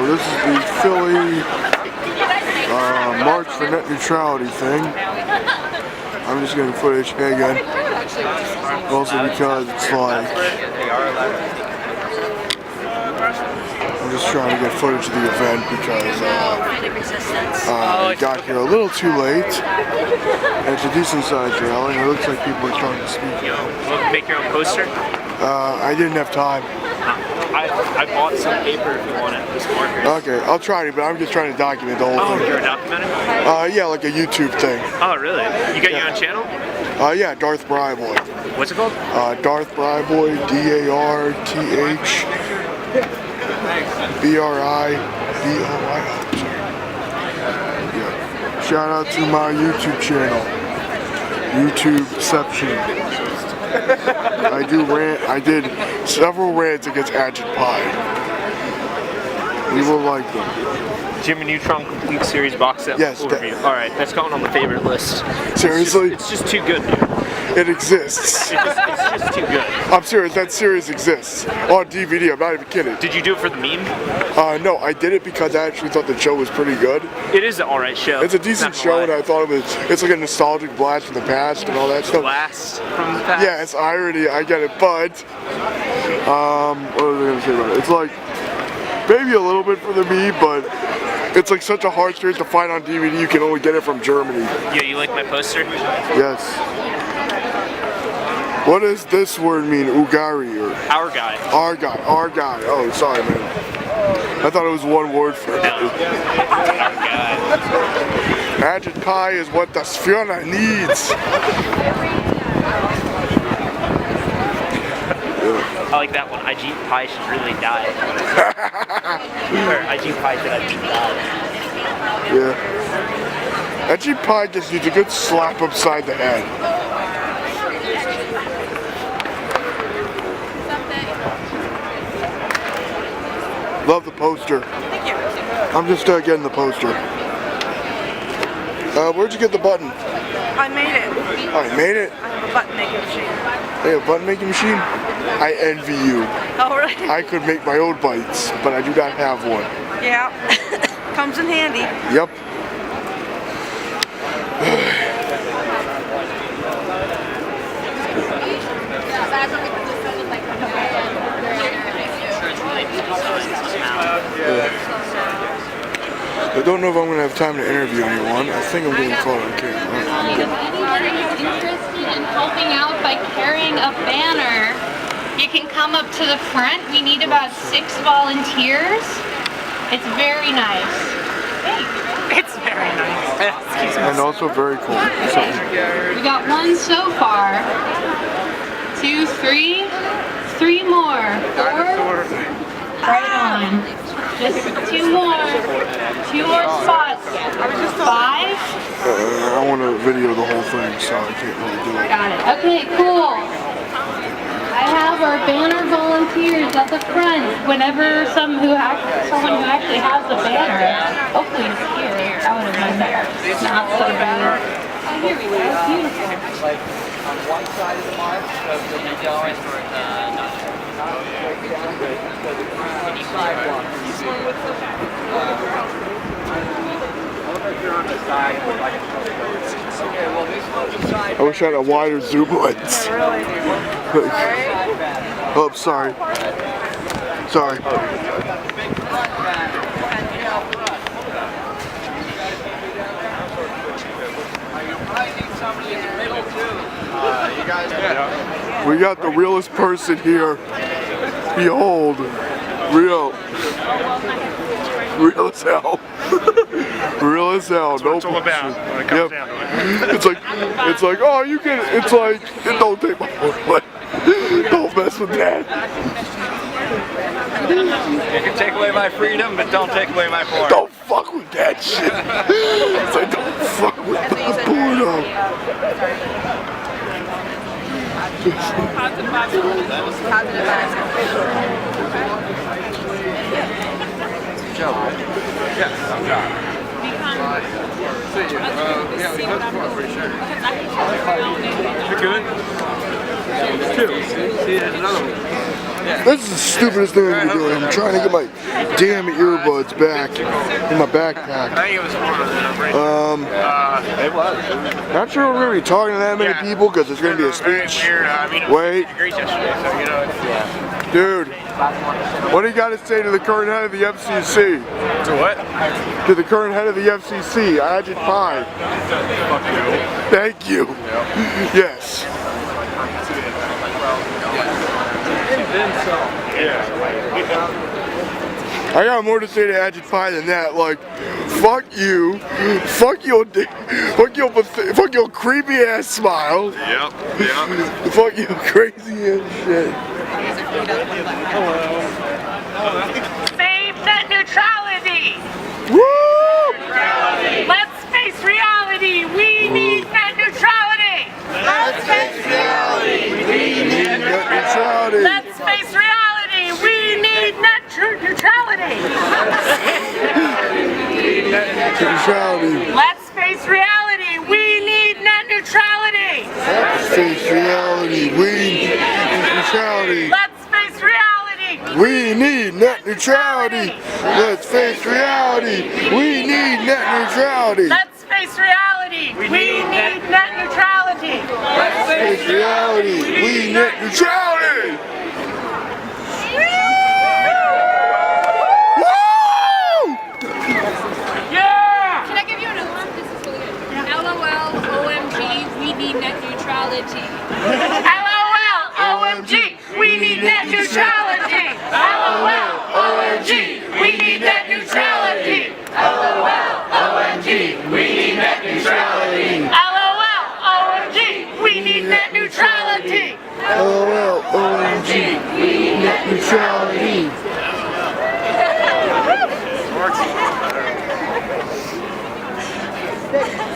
So this is the Philly March for Net Neutrality thing. I'm just getting footage again. Also because it's like I'm just trying to get footage of the event because I got here a little too late. And it's a decent sized rally and it looks like people are trying to speak. Make your own poster? I didn't have time. I bought some paper if you want it, just markers. Okay, I'll try it, but I'm just trying to document the whole thing. Oh, you're documenting? Yeah, like a YouTube thing. Oh, really? You got your own channel? Yeah, Darthbriboy. What's it called? Darthbriboy, DARTHBRIBOY. Yeah. Shout out to my YouTube channel, YouTubeception. I did several rants against Agent Pie. You will like them. Jimmy Neutron Complete Series box set overview. Alright, that's going on the favorite list. Seriously? It's just too good, dude. It exists. It's just too good. I'm serious, that series exists. On DVD, I'm not even kidding. Did you do it for the meme? No, I did it because I actually thought the show was pretty good. It is an alright show. It's a decent show and I thought it's like a nostalgic blast from the past and all that stuff. Blast from the past? Yeah, it's irony, I get it, but what was I gonna say about it? It's like maybe a little bit for the meme, but it's like such a hard series to find on DVD, you can only get it from Germany. Yeah, you like my poster? Yes. What does this word mean, Ugari or? Our guy. Our guy, our guy. Oh, sorry, man. I thought it was one word for it. No. Our guy. Agent Pie is what the Sfiona needs. I like that one. Agent Pie should really die. Or Agent Pie should have died. Yeah. Agent Pie just needs a good slap upside the head. Love the poster. Thank you. I'm just getting the poster. Where'd you get the button? I made it. Oh, you made it? I have a button making machine. Hey, a button making machine? I envy you. Oh, right. I could make my own bites, but I do not have one. Yeah. Comes in handy. Yep. I don't know if I'm going to have time to interview anyone. I think I'm getting caught on camera. Anybody who's interested in helping out by carrying a banner, you can come up to the front. We need about 6 volunteers. It's very nice. It's very nice. Excuse me. And also very cool. Okay. We got 1 so far. 2, 3. 3 more. 4. Right on. Just 2 more. 2 more spots. 5. I want to video the whole thing, so I can't really do it. Got it. Okay, cool. I have our banner volunteers at the front. Whenever someone who actually has the banner, hopefully it's here. That would have been better. Not so bad. Oh, here we go. Beautiful. On one side of the march, so you'll be going for the sidewalk. I wish I had a wider zoom lens. Oh, sorry. Sorry. We got the realest person here. Behold, real as hell. Real as hell. That's what it's all about when it comes down to it. It's like, oh, you can. It's like, don't take my word. Don't mess with that. You can take away my freedom, but don't take away my porn. Don't fuck with that shit. It's like, don't fuck with the porno. Joe, right? Yes, I'm John. Yeah, we hooked for pretty sure. You're good? 2. See, there's another one. Yeah. This is the stupidest thing I can be doing. I'm trying to get my damn earbuds back in my backpack. Not sure we're gonna be talking to that many people because there's gonna be a speech. Wait. Dude, what do you got to say to the current head of the FCC? To what? To the current head of the FCC, Agent Pie. Thank you. Yes. I got more to say to Agent Pie than that. Like, fuck you, fuck your creepy ass smile. Yep. Fuck your crazy ass shit. Save net neutrality! Woo! Let's face reality! We need net neutrality! Let's face reality! We need net neutrality! Let's face reality! We need net neutrality! Neutrality! Let's face reality! We need net neutrality! Let's face reality! We need net neutrality! Let's face reality! We need net neutrality! Let's face reality! We need net neutrality! Let's face reality! We need net neutrality! Let's face reality! We need net neutrality! Woo! Yeah! Can I give you another one? This is really good. LOL, OMG, we need net neutrality. LOL, OMG, we need net neutrality! LOL, OMG, we need net neutrality! LOL, OMG, we need net neutrality! LOL, OMG, we need net neutrality! LOL, OMG, we need net neutrality!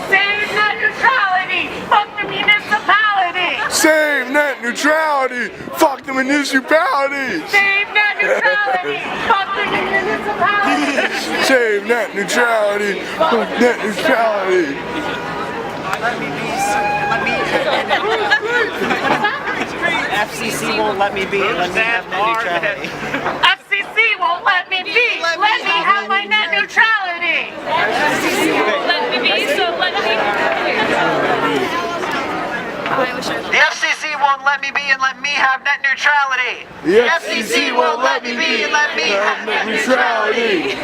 Save net neutrality! Fuck the municipality! Save net neutrality! Fuck the municipality! Save net neutrality! Fuck the municipality! Save net neutrality! Fuck net neutrality! FCC won't let me be. Let me have net neutrality. FCC won't let me be! Let me have my net neutrality! Let me be, so let me The FCC won't let me be and let me have net neutrality. The FCC won't let me be and let me have net neutrality!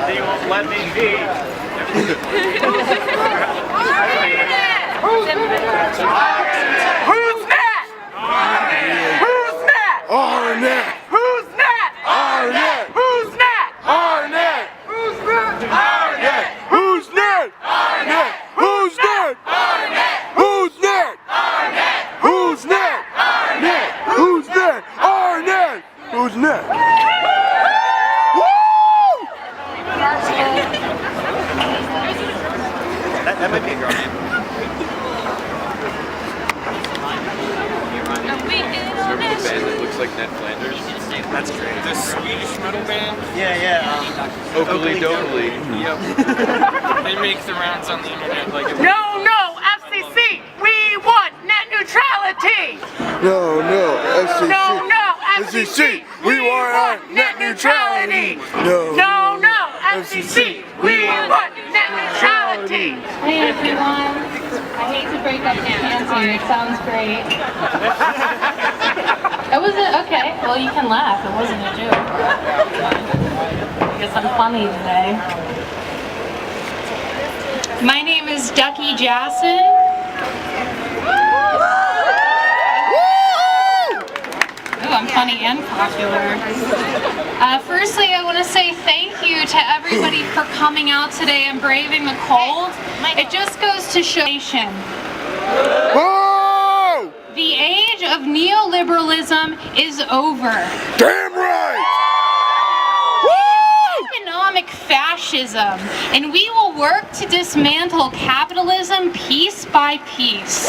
They won't let me be. Who's net? Who's net? Our net! Who's net? Our net! Who's net? Our net! Who's net? Our net! Who's net? Our net! Who's net? Our net! Who's net? Our net! Who's net? Our net! Who's net? Our net! Who's net? Woo! That might be a girl name. Band that looks like Ned Flanders. That's great. The Swedish metal band. Yeah. Oakley Dokley. Yep. They make the rounds on the internet like it. No, FCC, we want net neutrality! No, FCC. No, FCC, we want net neutrality! No, FCC, we want net neutrality! Hey everyone. I hate to break up the cancer. It sounds great. It wasn't okay. Well, you can laugh. It wasn't a joke. I guess I'm funny today. My name is Ducky Jassen. Ooh, I'm funny and popular. Firstly, I want to say thank you to everybody for coming out today and braving the cold. It just goes to show. Whoa! The age of neoliberalism is over. Damn right! Economic fascism, and we will work to dismantle capitalism piece by piece.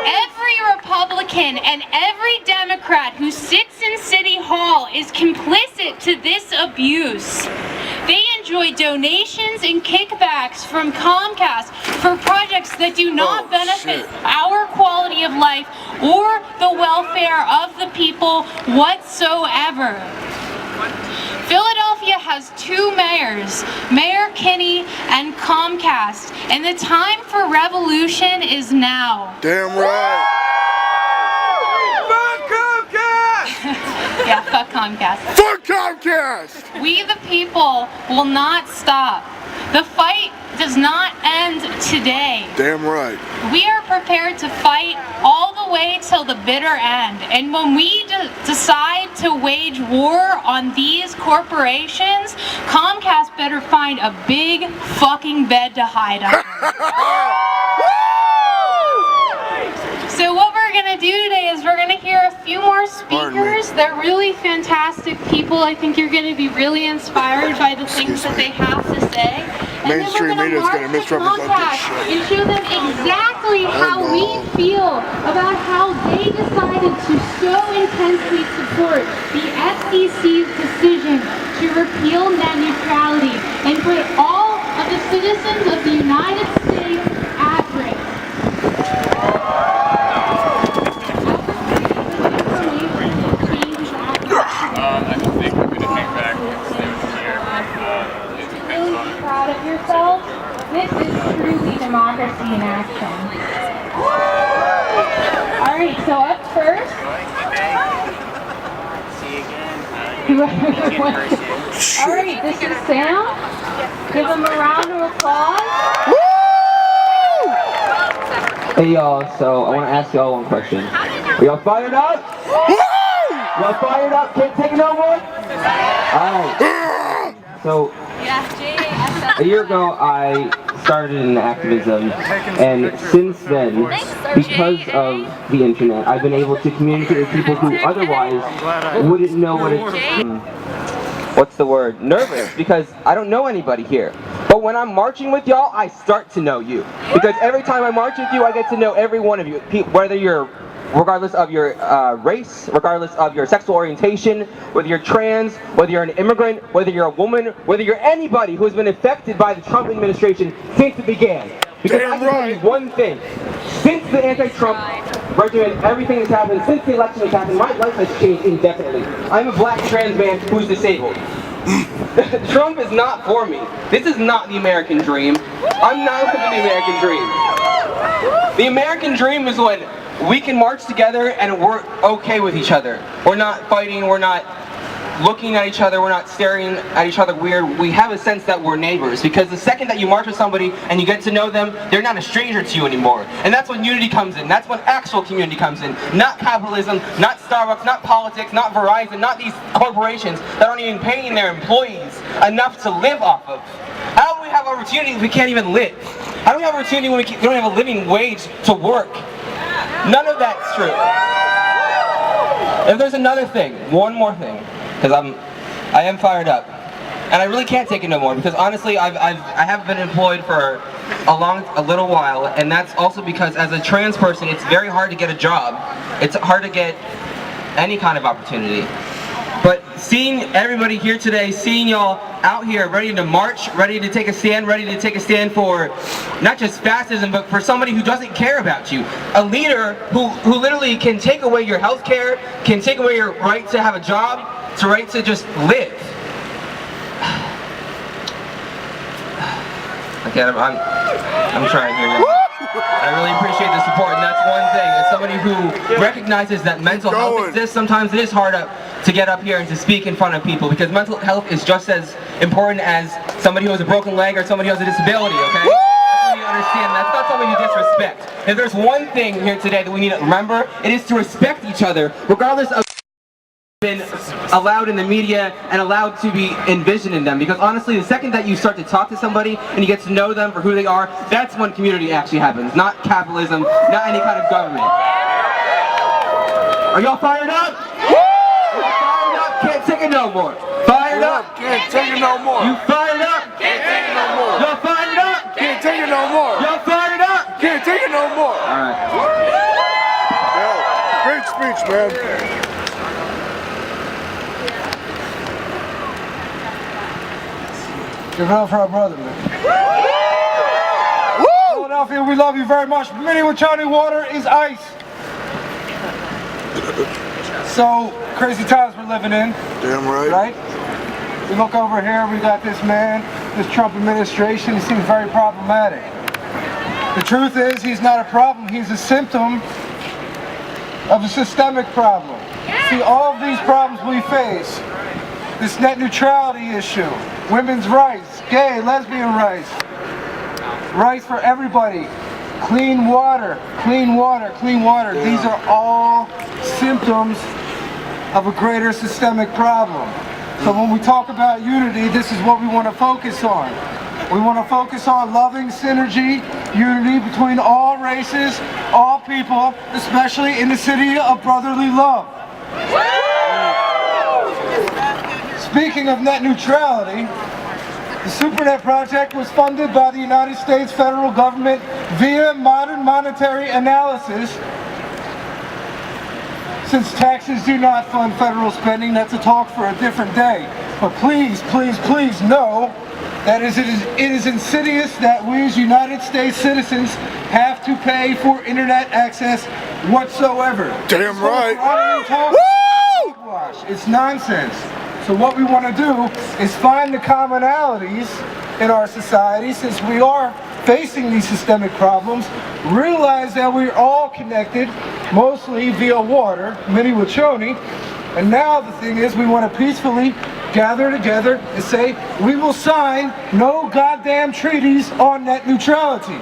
Every Republican and every Democrat who sits in City Hall is complicit to this abuse. They enjoy enjoy donations and kickbacks from Comcast for projects that do not benefit our quality of life or the welfare of the people whatsoever. Philadelphia has two mayors, Mayor Kinney and Comcast, and the time for revolution is now. Damn right. Fuck Comcast! Yeah, fuck Comcast. Fuck Comcast! We the people will not stop. The fight does not end today. Damn right. We are prepared to fight all the way till the bitter end. And when we decide to wage war on these corporations, Comcast better find a big fucking bed to hide under. So what we're gonna do today is we're gonna hear a few more speakers. They're really fantastic people. I think you're gonna be really inspired by the things that they have to say. Mainstream media is gonna misrepresent this shit. And show them exactly how we feel about how they decided to so intensely support the FCC's decision to repeal net neutrality and put all of the citizens of the United States at risk. I think we're gonna hang back and stay with here. Really proud of yourself. This is truly democracy in action. Alright, so up first. Alright, this is Sam. Give him a round of applause. Hey y'all, so I want to ask y'all one question. Are y'all fired up? Y'all fired up? Can't take it no more? Alright. So, a year ago I started in activism, and since then, because of the internet, I've been able to communicate with people who otherwise wouldn't know what it's... What's the word? Nervous, because I don't know anybody here. But when I'm marching with y'all, I start to know you. Because every time I march with you, I get to know every one of you. Whether you're, regardless of your race, regardless of your sexual orientation, whether you're trans, whether you're an immigrant, whether you're a woman, whether you're anybody who has been affected by the Trump administration since it began. Because I can tell you one thing. Since the anti-Trump regimen, everything that's happened, since the election has happened, my life has changed indefinitely. I'm a black trans man who's disabled. Trump is not for me. This is not the American dream. I'm not living the American dream. The American dream is when we can march together and we're okay with each other. We're not fighting, we're not looking at each other, we're not staring at each other weird. We have a sense that we're neighbors, because the second that you march with somebody and you get to know them, they're not a stranger to you anymore. And that's when unity comes in. That's when actual community comes in. Not capitalism, not Starbucks, not politics, not Verizon, not these corporations that aren't even paying their employees enough to live off of. How do we have opportunity if we can't even live? How do we have opportunity when we don't have a living wage to work? None of that's true. If there's another thing, one more thing, because I am fired up, and I really can't take it no more. Because honestly, I have been employed for a little while, and that's also because as a trans person, it's very hard to get a job. It's hard to get any kind of opportunity. But seeing everybody here today, seeing y'all out here ready to march, ready to take a stand for not just fascism, but for somebody who doesn't care about you. A leader who literally can take away your health care, can take away your right to have a job, to right to just live. Okay, I'm trying here. I really appreciate the support, and that's one thing. As somebody who recognizes that mental health exists, sometimes it is hard to get up here and to speak in front of people, because mental health is just as important as somebody who has a broken leg or somebody who has a disability, okay? That's what you understand. That's not something you disrespect. If there's one thing here today that we need to remember, it is to respect each other, regardless of been allowed in the media and allowed to be envisioned in them. Because honestly, the second that you start to talk to somebody and you get to know them for who they are, that's when community actually happens. Not capitalism, not any kind of government. Are y'all fired up? Fired up? Can't take it no more. Fired up? Can't take it no more. You fired up? Can't take it no more. Y'all fired up? Can't take it no more. Y'all fired up? Can't take it no more. Alright. Yo, great speech, man. Give it up for our brother, man. Philadelphia, we love you very much. Mini Wachoni water is ice. So, crazy times we're living in. Damn right. Right? We look over here, we got this man, this Trump administration, he seems very problematic. The truth is, he's not a problem, he's a symptom of a systemic problem. See, all of these problems we face, this net neutrality issue, women's rights, gay, lesbian rights, rights for everybody, clean water, clean water, clean water. Yeah. These are all symptoms of a greater systemic problem. So when we talk about unity, this is what we want to focus on. We want to focus on loving synergy, unity between all races, all people, especially in the city of brotherly love. Speaking of net neutrality, the SuperNet project was funded by the United States federal government via modern monetary analysis. Since taxes do not fund federal spending, that's a talk for a different day. But please, please, please know that it is insidious that we as United States citizens have to pay for internet access whatsoever. Damn right. It's nonsense. So what we want to do is find the commonalities in our society, since we are facing these systemic problems, realize that we're all connected, mostly via water, Mini Wachoni, and now the thing is we want to peacefully gather together and say we will sign no goddamn treaties on net neutrality.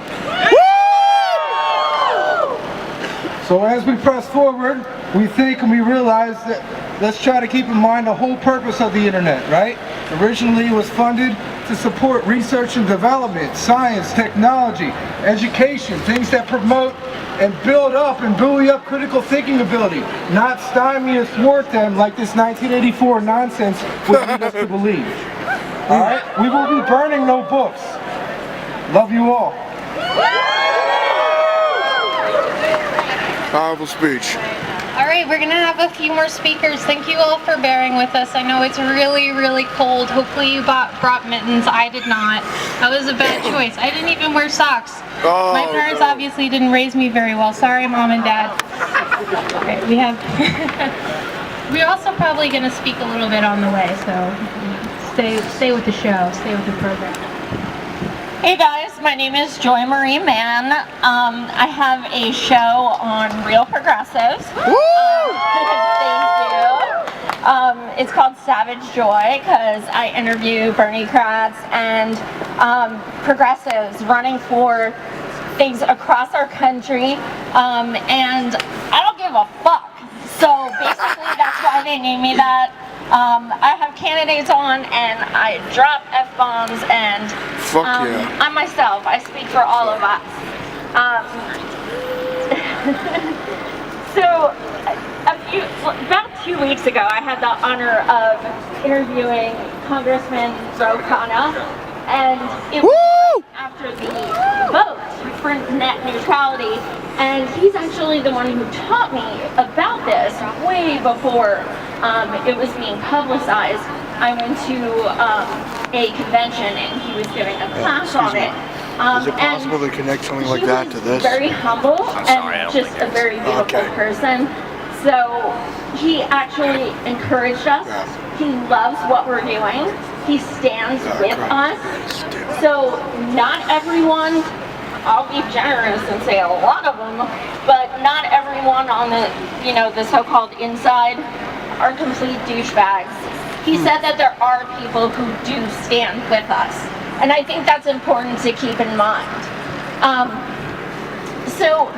So as we press forward, we think and we realize that let's try to keep in mind the whole purpose of the internet, right? Originally it was funded to support research and development, science, technology, education, things that promote and build up and buoy up critical thinking ability, not stymie or thwart them like this 1984 nonsense would lead us to believe. Alright? We will be burning no books. Love you all. Powerful speech. All right, we're gonna have a few more speakers. Thank you all for bearing with us. I know it's really, really cold. Hopefully you brought mittens. I did not. That was a bad choice. I didn't even wear socks. Oh, my parents obviously didn't raise me very well. Sorry, Mom and Dad. Okay, we have. We're also probably gonna speak a little bit on the way, so stay with the show. Stay with the program. Hey guys, my name is Joy Marie Mann. I have a show on Real Progressives. Thank you. It's called Savage Joy because I interview Bernie Kratz and progressives running for things across our country, and I don't give a fuck. So basically that's why they named me that. I have candidates on and I drop F-bombs and I'm myself. I speak for all of us. So about 2 weeks ago I had the honor of interviewing Congressman Ro Khanna, and it was after the vote for net neutrality, and he's actually the one who taught me about this way before it was being publicized. I went to a convention and he was giving a class on it. Is it possible to connect something like that to this? Very humble and just a very beautiful person. So he actually encouraged us. He loves what we're doing. He stands with us. So not everyone, I'll be generous and say a lot of them, but not everyone on the, the so-called inside are complete douchebags. He said that there are people who do stand with us, and I think that's important to keep in mind. So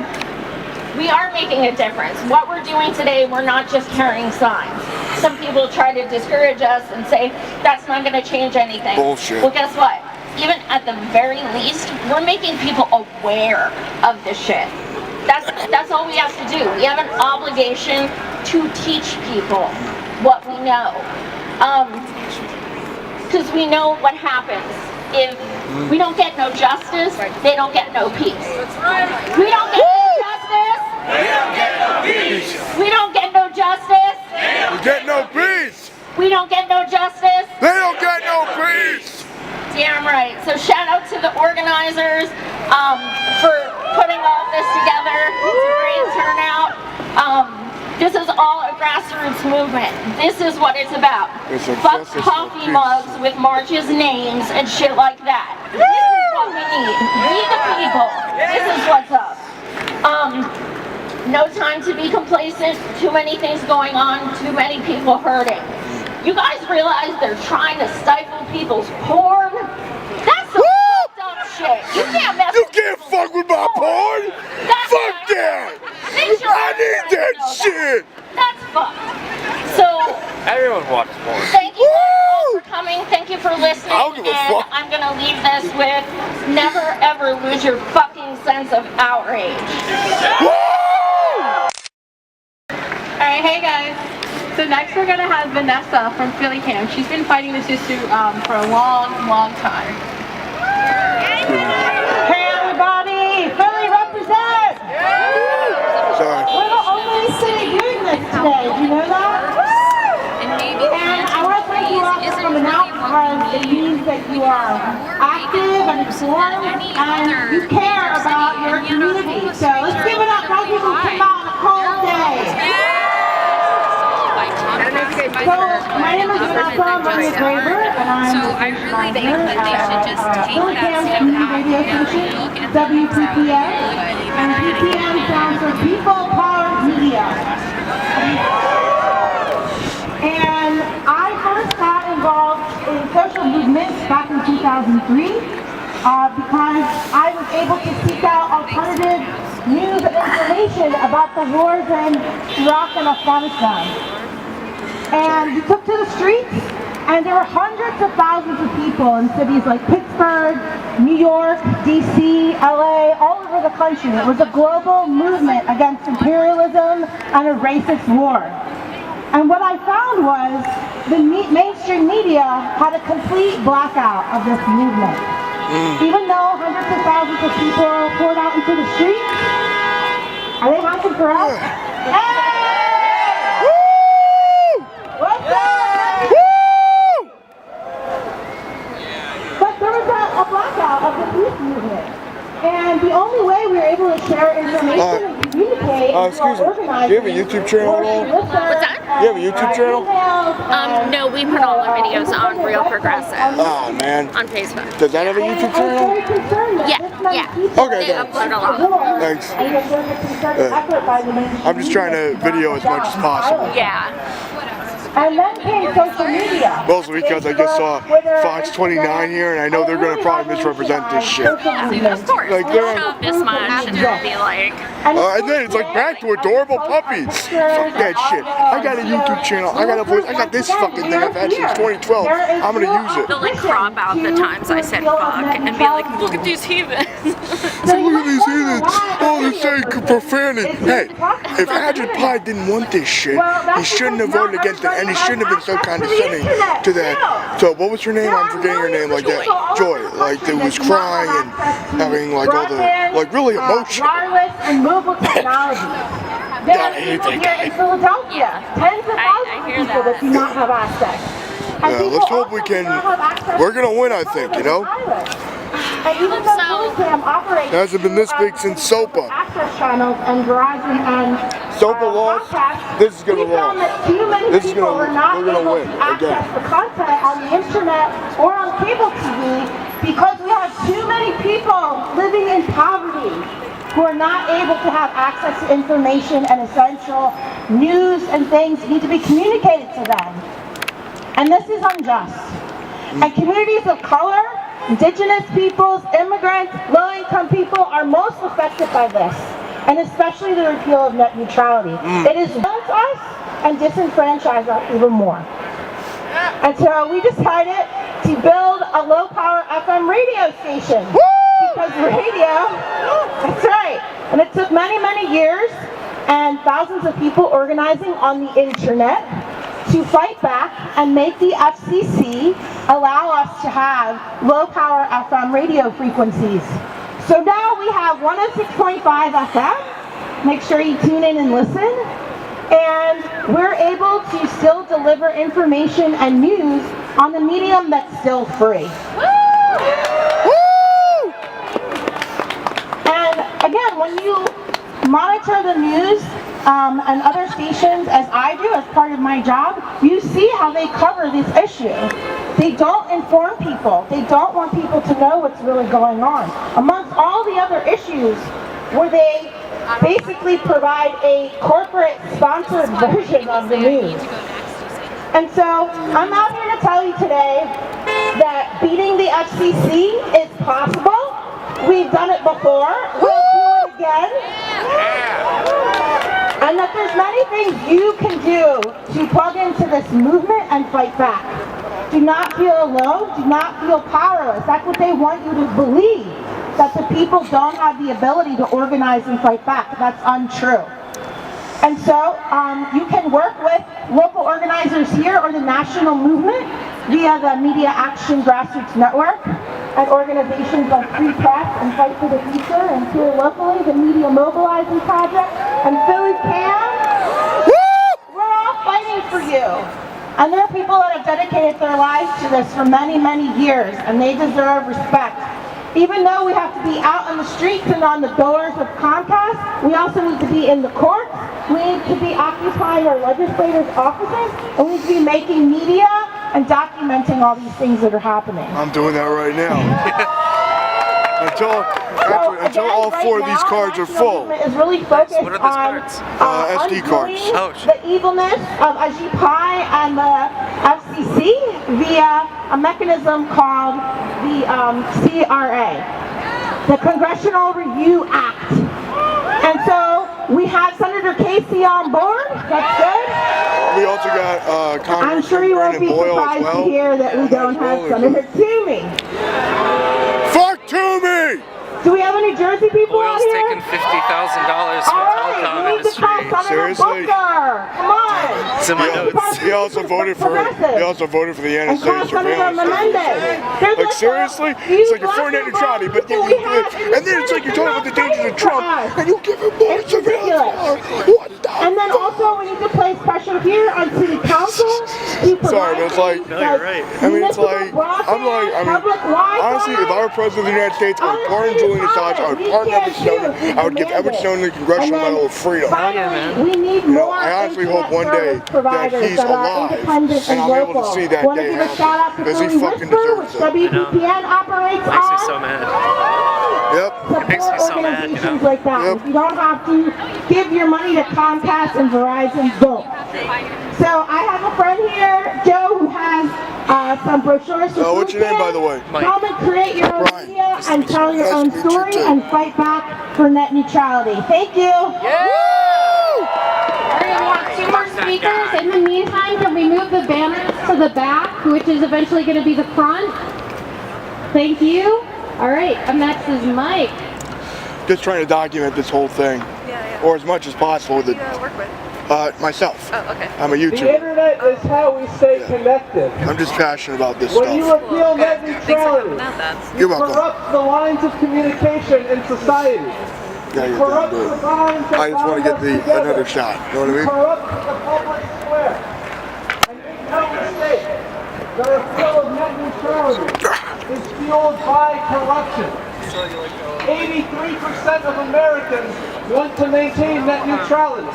we are making a difference. What we're doing today, we're not just carrying signs. Some people try to discourage us and say that's not going to change anything. Bullshit. Well, guess what? Even at the very least, we're making people aware of this shit. That's all we have to do. We have an obligation to teach people what we know. Because we know what happens. If we don't get no justice, they don't get no peace. We don't get no justice. We don't get no peace. We don't get no justice. We get no peace. We don't get no justice. They don't get no peace. damn right. So shout out to the organizers for putting all this together. It's a great turnout. This is all a grassroots movement. This is what it's about. Fuck coffee mugs with March's names and shit like that. This is what we need. We the people. This is what's up. No time to be complacent. Too many things going on. Too many people hurting. You guys realize they're trying to stifle people's porn? That's some fucked up shit. You can't mess You can't fuck with my porn! Fuck that! I need that shit! That's fucked. So, Everyone watches porn. thank you for coming. Thank you for listening. I don't give a fuck. I'm gonna leave this with never ever lose your fucking sense of outrage. Alright, hey guys. So next we're gonna have Vanessa from Philly Camp. She's been fighting this issue for a long, long time. Hey everybody, Philly represent! Sorry. We're the only city doing this today, do you know that? And I want to thank you all for coming out because it means that you are active and informed and you care about your community. So let's give it up for all people who come out on a cold day. So, my name is Vanessa, I'm a Graver, and I'm the Philly Camp Community Radio Station, WPPN, and PPN stands for People Powered Media. And I first got involved in social movements back in 2003 because I was able to seek out alternative news and information about the wars in Iraq and Afghanistan. And we took to the streets, and there were hundreds of thousands of people in cities like Pittsburgh, New York, DC, LA, all over the country. It was a global movement against imperialism and a racist war. And what I found was the mainstream media had a complete blackout of this movement. Even though hundreds of thousands of people poured out into the streets, are they hunting for us? Hey! What's up? Woo! But there was a blackout of the peace movement. And the only way we were able to share information and communicate is excuse me, do you have a YouTube channel at all? What's that? Do you have a YouTube channel? No, we put all our videos on Real Progressive. Oh man. On Facebook. Does that have a YouTube channel? Yeah. Okay, They upload a lot. Thanks. I'm just trying to video as much as possible. Yeah. And then came social media. Mostly because I just saw Fox 29 here, and I know they're going to probably misrepresent this shit. Of course. Like We'll show this much and it'll be like... and then it's like back to adorable puppies. Fuck that shit. I got a YouTube channel. I got a voice. I got this fucking thing I've had since 2012. I'm going to use it. They'll like crop out the times I said fuck and be like, look at these heathens. So look at these heathens. Oh, they're saying profanity. Hey, if Adrian Pye didn't want this shit, he shouldn't have voted against it, and he shouldn't have been so condescending to that. So what was her name? I'm forgetting her name like that. Joy. Like they was crying and having like all the like really emotion. Wireless and mobile technology. There are people here in Philadelphia, tens of thousands of people that do not have access. Yeah, let's hope we can. We're gonna win, I think. You know. And even though Philly operates, it hasn't been this big since SOPA. Access channels and Verizon and SOPA lost. This is gonna lose. This is gonna. We're gonna win again. Access the content on the internet or on cable TV because we have too many people living in poverty who are not able to have access to information and essential news and things need to be communicated to them. And this is unjust. And communities of color, indigenous peoples, immigrants, low-income people are most affected by this, and especially the repeal of net neutrality. It has violent us and disenfranchised us even more. And so we decided to build a low-power FM radio station. Because radio, that's right. And it took many, many years and thousands of people organizing on the internet to fight back and make the FCC allow us to have low-power FM radio frequencies. So now we have 106.5 FM. Make sure you tune in and listen. And we're able to still deliver information and news on the medium that's still free. And again, when you monitor the news and other stations, as I do as part of my job, you see how they cover this issue. They don't inform people. They don't want people to know what's really going on. Amongst all the other issues, where they basically provide a corporate sponsored version of the news. And so I'm out here to tell you today that beating the FCC is possible. We've done it before. We'll do it again. And that there's many things you can do to plug into this movement and fight back. Do not feel alone. Do not feel powerless. That's what they want you to believe, that the people don't have the ability to organize and fight back. That's untrue. And so you can work with local organizers here or the national movement via the Media Action Grassroots Network and organizations like Free Press and Fight for the Future, and here locally the Media Mobilizing Project and Philly Cam. We're all fighting for you. And there are people that have dedicated their lives to this for many, many years, and they deserve respect. Even though we have to be out on the streets and on the doors with Comcast, we also need to be in the courts. We need to be occupying our legislators' offices, and we need to be making media and documenting all these things that are happening. I'm doing that right now. Until all four of these cards are full. Is really focused on SD cards. The evilness of Ajit Pai and the FCC via a mechanism called the CRA, the Congressional Review Act. And so we have Senator Casey on board. That's good. We also got I'm sure you won't be surprised to hear that we don't have Senator Toomey. Fuck Toomey! Do we have any Jersey people out Oil's here? taking $50,000 from telecom industry. Seriously? Come on! It's in my notes. He also voted for the NSA surveillance. Like seriously? It's like you're for net neutrality, but and then it's like you're talking about the dangers of Trump, and you give him more surveillance. And then also we need to place pressure here on City Council to provide. Sorry, but it's like, no, you're right. I mean, it's like, honestly, if I were president of the United States, I would pardon Julian Assange, I would pardon Edward Snowden, I would give Edward Snowden the Congressional Medal of Freedom. We need more. I honestly hope one day that he's alive, and I'm able to see that day happen, because he fucking deserves it. WPPN operates Makes me so mad. Yep. It makes me so mad, you know? like that. Yep. If you don't have to give your money to Comcast and Verizon, don't. So I have a friend here, Joe, who has some brochures. What's your name, by the way? Come and create your own media and tell your own story and fight back for net neutrality. Thank you. Alright, we have 2 more speakers. In the meantime, can we move the banners to the back, which is eventually going to be the front? Thank you. Alright, up next is Mike. Just trying to document this whole thing, or as much as possible. Who do you work with? Myself. Oh, okay. I'm a The YouTuber. internet is how we stay connected. I'm just passionate about this When you stuff. repeal net neutrality, You're you welcome. corrupt the lines of communication in society. Yeah, You you're corrupt done, the dude. bonds that I just want to get bind us together. another shot. You know what I You mean? corrupt the public square. And make no mistake, the repeal of net neutrality is fueled by corruption. 83% of Americans want to maintain net neutrality.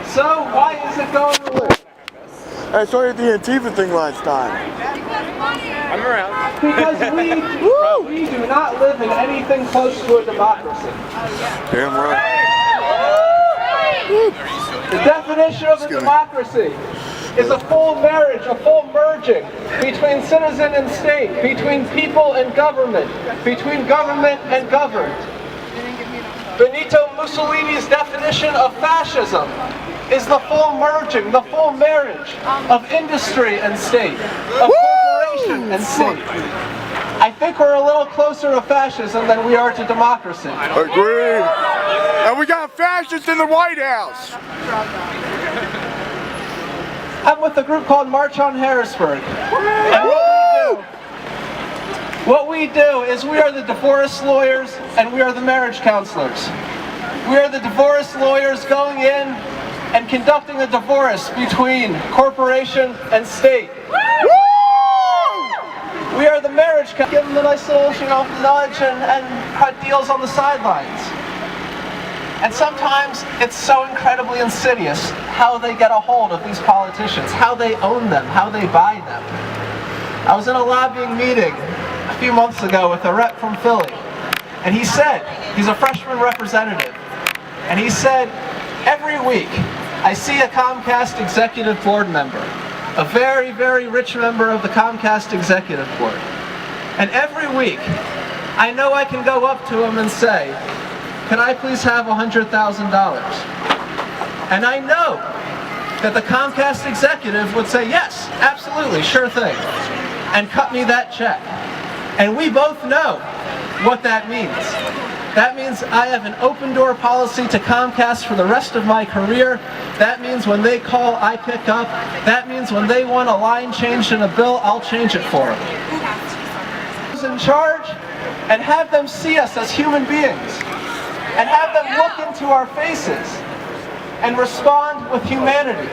So why is it going away? I saw you at the Antifa thing last time. I'm around. Because we do not live in anything close to a democracy. Damn right. The definition of a democracy is a full marriage, a full merging between citizen and state, between people and government, between government and governed. Benito Mussolini's definition of fascism is the full merging, the full marriage of industry and state, of corporation and state. I think we're a little closer to fascism than we are to democracy. Agreed. And we got fascists in the White House. I'm with a group called March on Harrisburg. And what we do is we are the divorce lawyers and we are the marriage counselors. We are the divorce lawyers going in and conducting a divorce between corporation and state. We are the marriage rich guys give them a nice little, nudge and cut deals on the sidelines. And sometimes it's so incredibly insidious how they get a hold of these politicians, how they own them, how they buy them. I was in a lobbying meeting a few months ago with a rep from Philly, and he said, he's a freshman representative, and he said, every week I see a Comcast executive board member, a very, very rich member of the Comcast executive board. And every week, I know I can go up to him and say, can I please have $100,000? And I know that the Comcast executive would say, yes, absolutely, sure thing, and cut me that check. And we both know what that means. That means I have an open door policy to Comcast for the rest of my career. That means when they call, I pick up. That means when they want a line changed in a bill, I'll change it for them. Who's in charge? And have them see us as human beings. And have them look into our faces. And respond with humanity.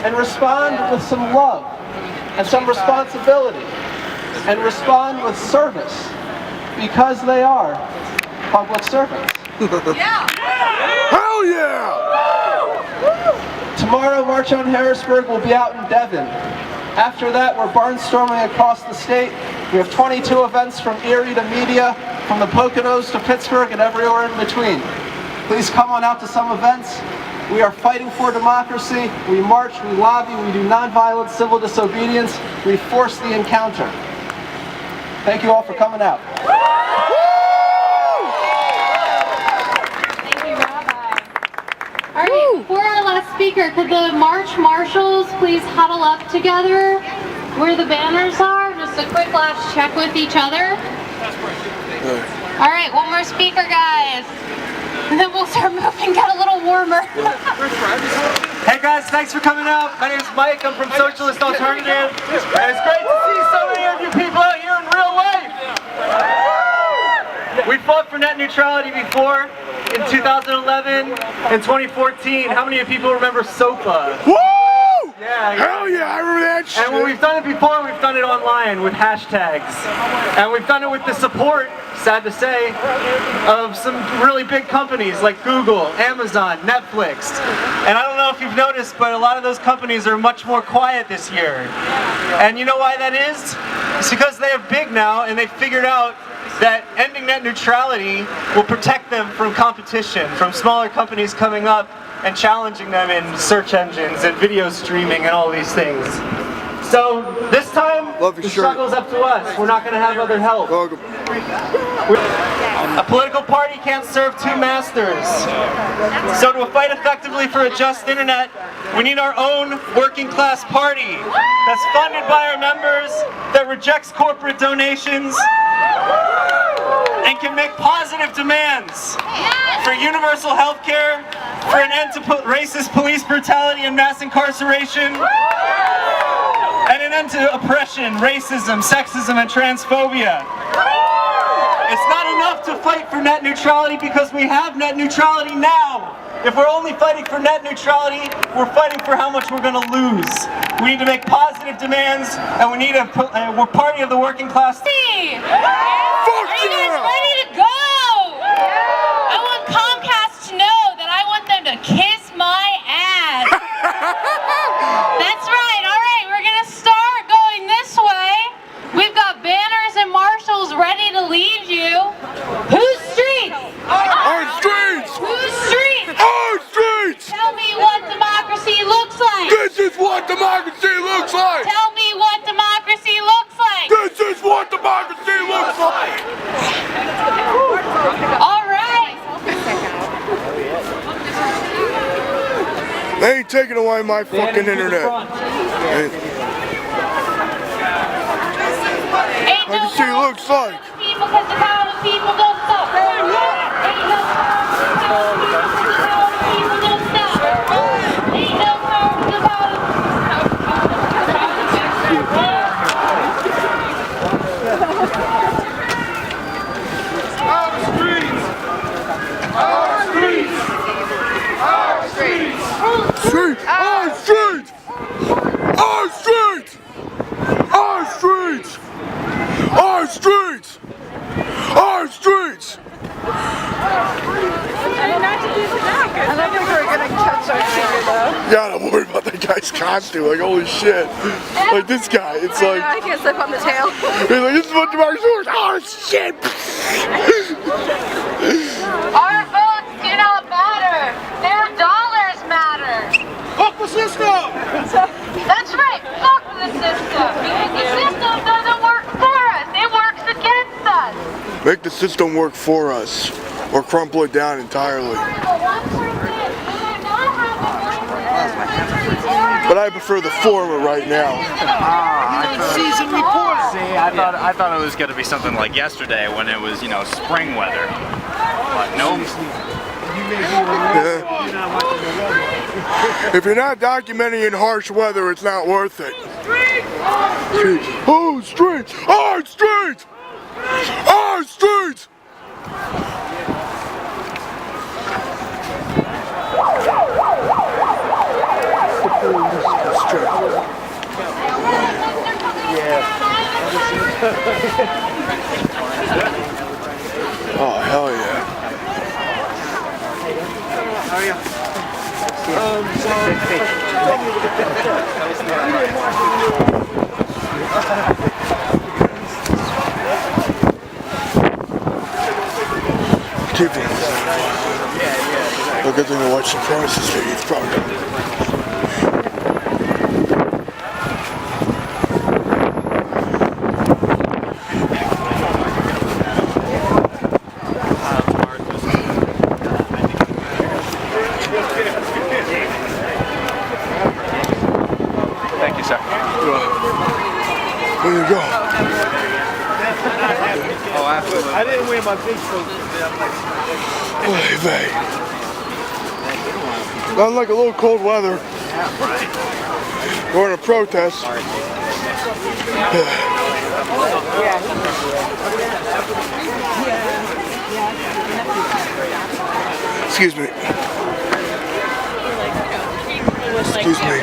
And respond with some love. And some responsibility. And respond with service. Because they are public servants. Yeah! Hell yeah! Tomorrow, March on Harrisburg will be out in Devon. After that, we're barnstorming across the state. We have 22 events from Erie to Media, from the Poconos to Pittsburgh and everywhere in between. Please come on out to some events. We are fighting for democracy. We march, we lobby, we do nonviolent civil disobedience. We force the encounter. Thank you all for coming out. All right, before our last speaker, could the March Marshals please huddle up together where the banners are? Just a quick last check with each other. All right, one more speaker, guys. And then we'll start moving, get a little warmer. Hey guys, thanks for coming out. My name is Mike, I'm from Socialist Alternative. And it's great to see so many of you people out here in real life. We fought for net neutrality before. In 2011 and 2014, how many people remember SOPA? Woo! Yeah. Hell yeah, I remember that shit. And when we've done it before, we've done it online with hashtags. And we've done it with the support, sad to say, of some really big companies like Google, Amazon, Netflix. And I don't know if you've noticed, but a lot of those companies are much more quiet this year. And you know why that is? It's because they are big now and they've figured out that ending net neutrality will protect them from competition, from smaller companies coming up and challenging them in search engines and video streaming and all these things. So this time, the struggle's up to us. We're not going to have other help. A political party can't serve two masters. So to fight effectively for a just internet, we need our own working class party that's funded by our members, that rejects corporate donations, and can make positive demands for universal health care, for an end to racist police brutality and mass incarceration, and an end to oppression, racism, sexism, and transphobia. It's not enough to fight for net neutrality because we have net neutrality now. If we're only fighting for net neutrality, we're fighting for how much we're going to lose. We need to make positive demands, and we need we're party of the working class. Are you guys ready to go? I want Comcast to know that I want them to kiss my ass. That's right. All right, we're going to start going this way. We've got banners and marshals ready to lead you. Whose streets? Our streets! Whose streets? Our streets! Tell me what democracy looks like. This is what democracy looks like! Tell me what democracy looks like. This is what democracy looks like! All right. They ain't taking away my fucking internet. Democracy looks like. People, because the power of people don't stop. Ain't no power of people don't stop. Ain't no power of the power. Our streets! Our streets! Our streets! Streets! Our streets! Our streets! Our streets! Our streets! Our streets! I don't think we're gonna catch our finger though. Yeah, I'm worried about that guy's costume. Like, holy shit. Like this guy, it's like. I can't slip on the tail. He's like, this is what our swords. Oh shit! Our votes do not matter. Their dollars matter. Fuck the system! That's right. Fuck the system. Because the system doesn't work for us. It works against us. Make the system work for us, or crumple it down entirely. But I prefer the former right now. Season report! See, I thought it was going to be something like yesterday when it was, you know, spring weather. But no. If you're not documenting in harsh weather, it's not worth it. Streets! Oh, streets! Our streets! Our streets! Oh, hell yeah. How are you? Well, good thing to watch the process video. It's probably. Thank you, sir. There you go. Oh, absolutely. I didn't wear my big coat. Hey, babe. Nothing like a little cold weather. Going to protest. Excuse me. Excuse me.